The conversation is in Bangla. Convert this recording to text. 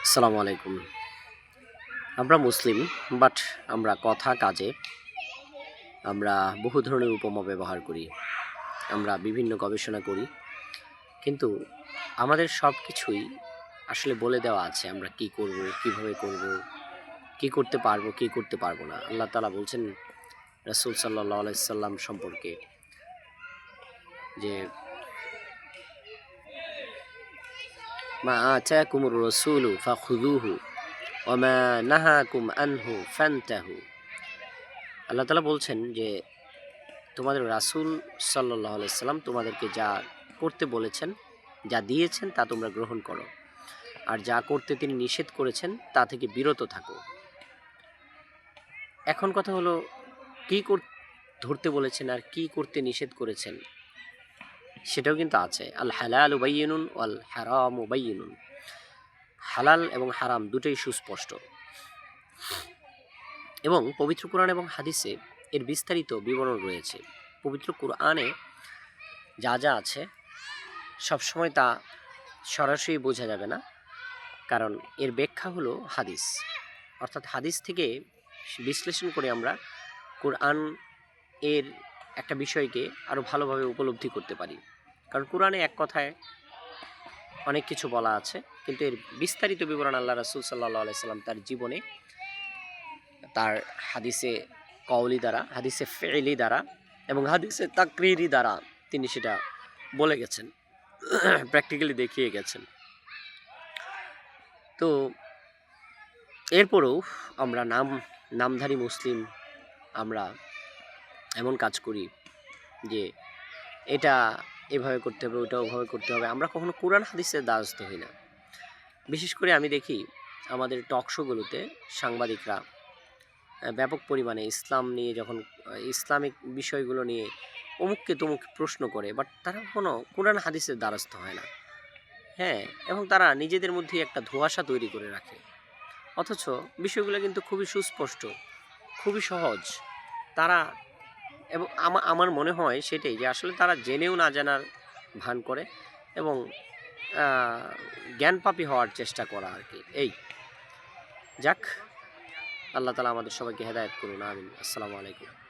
আসসালামু আলাইকুম। আমরা মুসলিম, বাট আমরা কথা কাজে আমরা বহু ধরনের উপমা ব্যবহার করি। আমরা বিভিন্ন গবেষণা করি, কিন্তু আমাদের সব কিছুই আসলে বলে দেওয়া আছে আমরা কি করব, কিভাবে করব, কি করতে পারবো, কি করতে পারবো না। আল্লাহ তাআলা বলছেন রাসূল সাল্লাল্লাহু আলাইহি সাল্লাম সম্পর্কে যে মা আতাকুমুর রাসূলু ফাখুযুহু ওয়া মা নাহাকুম আনহু ফান্তাহু। আল্লাহ তাআলা বলছেন যে তোমাদের রাসূল সাল্লাল্লাহু আলাইহি সাল্লাম তোমাদেরকে যা করতে বলেছেন, যা দিয়েছেন তা তোমরা গ্রহণ করো, আর যা করতে তিনি নিষেধ করেছেন তা থেকে বিরত থাকো। এখন কথা হলো, কি ধরতে বলেছেন আর কি করতে নিষেধ করেছেন সেটাও কিন্তু আছে। আল হালালু বায়্যিনুন ওয়াল হারামু বায়্যিনুন। হালাল এবং হারাম দুটোই সুস্পষ্ট, এবং পবিত্র কোরআন এবং হাদিসে এর বিস্তারিত বিবরণ রয়েছে। পবিত্র কোরআনে যা যা আছে সবসময় তা সরাসরি বোঝা যাবে না, কারণ এর ব্যাখ্যা হলো হাদিস, অর্থাৎ হাদিস থেকে বিশ্লেষণ করে আমরা কোরআন এর একটা বিষয়কে আরও ভালোভাবে উপলব্ধি করতে পারি। কারণ কোরআনে এক কথায় অনেক কিছু বলা আছে, কিন্তু এর বিস্তারিত বিবরণ আল্লাহ রাসূল সাল্লাল্লাহু আলাইহি সাল্লাম তার জীবনে, তার হাদিসে কওলি দ্বারা, হাদিসে ফেইলি দ্বারা এবং হাদিসে তাকরিরি দ্বারা তিনি সেটা বলে গেছেন, প্র্যাকটিক্যালি দেখিয়ে গেছেন। তো এরপরেও আমরা নামধারী মুসলিম, আমরা এমন কাজ করি যে এটা এভাবে করতে হবে, ওটা ওভাবে করতে হবে। আমরা কখনো কোরআন হাদিসের দ্বারস্থ হই না। বিশেষ করে আমি দেখি আমাদের টক শোগুলোতে সাংবাদিকরা ব্যাপক পরিমাণে ইসলাম নিয়ে যখন ইসলামিক বিষয়গুলো নিয়ে অমুককে তমুক প্রশ্ন করে, বাট তারা কোনো কোরআন হাদিসের দ্বারস্থ হয় না। হ্যাঁ, এবং তারা নিজেদের মধ্যে একটা ধোঁয়াশা তৈরি করে রাখে, অথচ বিষয়গুলো কিন্তু খুবই সুস্পষ্ট, খুবই সহজ। তারা এবং আমার মনে হয় সেটাই, যে আসলে তারা জেনেও না জানার ভান করে এবং জ্ঞানপাপী হওয়ার চেষ্টা করা আর কি। এই যাক, আল্লাহ তাআলা আমাদের সবাইকে হেদায়েত করুন, আমিন। আসসালামু আলাইকুম।